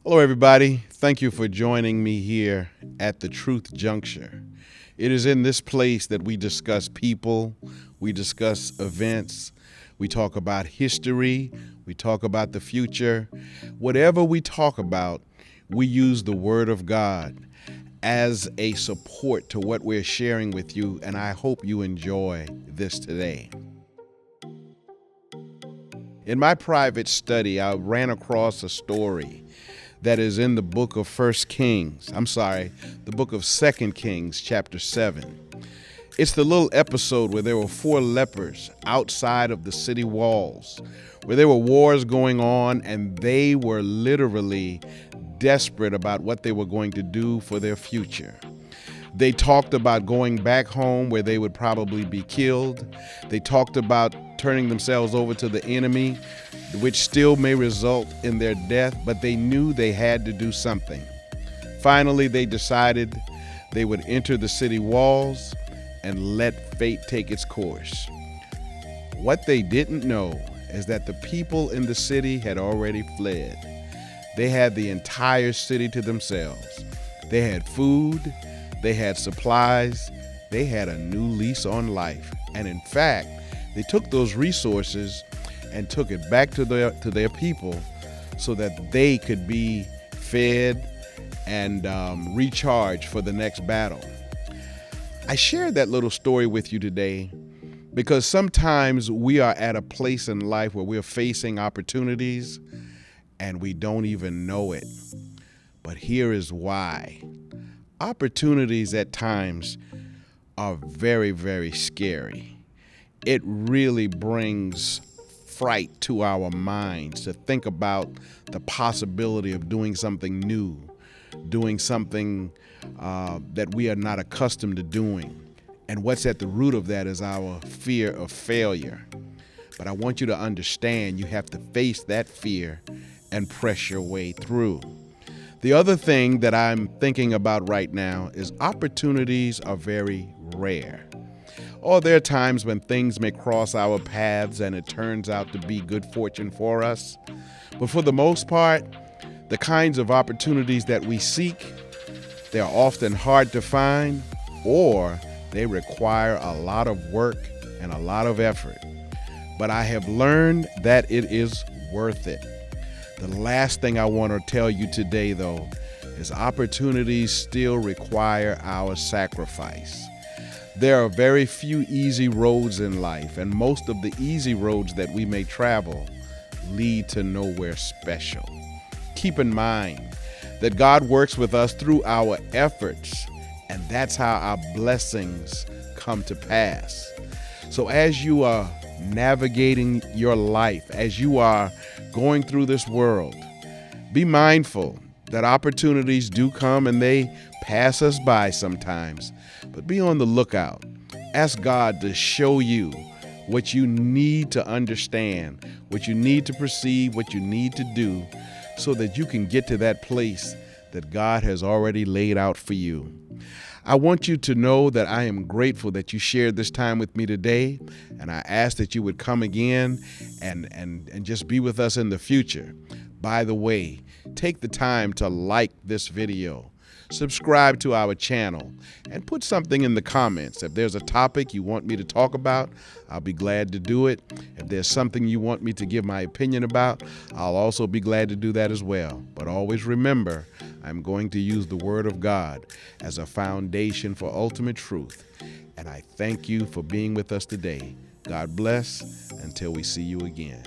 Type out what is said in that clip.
Hello, everybody. Thank you for joining me here at the Truth Juncture. It is in this place that we discuss people, we discuss events, we talk about history, we talk about the future. Whatever we talk about, we use the Word of God as a support to what we're sharing with you, and I hope you enjoy this today. In my private study, I ran across a story that is in the book of the book of 2 Kings, chapter 7. It's the little episode where there were 4 lepers outside of the city walls, where there were wars going on, and they were literally desperate about what they were going to do for their future. They talked about going back home where they would probably be killed. They talked about turning themselves over to the enemy, which still may result in their death, but they knew they had to do something. Finally, they decided they would enter the city walls and let fate take its course. What they didn't know is that the people in the city had already fled. They had the entire city to themselves. They had food, they had supplies, they had a new lease on life. And in fact, they took those resources and took it back to their people so that they could be fed and recharged for the next battle. I shared that little story with you today because sometimes we are at a place in life where we're facing opportunities and we don't even know it. But here is why. Opportunities at times are very, very scary. It really brings fright to our minds to think about the possibility of doing something new, doing something that we are not accustomed to doing. And what's at the root of that is our fear of failure. But I want you to understand you have to face that fear and press your way through. The other thing that I'm thinking about right now is opportunities are very rare. Or there are times when things may cross our paths and it turns out to be good fortune for us. But for the most part, the kinds of opportunities that we seek, they're often hard to find, or they require a lot of work and a lot of effort. But I have learned that it is worth it. The last thing I want to tell you today, though, is opportunities still require our sacrifice. There are very few easy roads in life, and most of the easy roads that we may travel lead to nowhere special. Keep in mind that God works with us through our efforts, and that's how our blessings come to pass. So as you are navigating your life, as you are going through this world, be mindful that opportunities do come and they pass us by sometimes, but be on the lookout. Ask God to show you what you need to understand, what you need to perceive, what you need to do so that you can get to that place that God has already laid out for you. I want you to know that I am grateful that you shared this time with me today, and I ask that you would come again and just be with us in the future. By the way, take the time to like this video, subscribe to our channel, and put something in the comments. If there's a topic you want me to talk about, I'll be glad to do it. If there's something you want me to give my opinion about, I'll also be glad to do that as well. But always remember, I'm going to use the Word of God as a foundation for ultimate truth. And I thank you for being with us today. God bless until we see you again.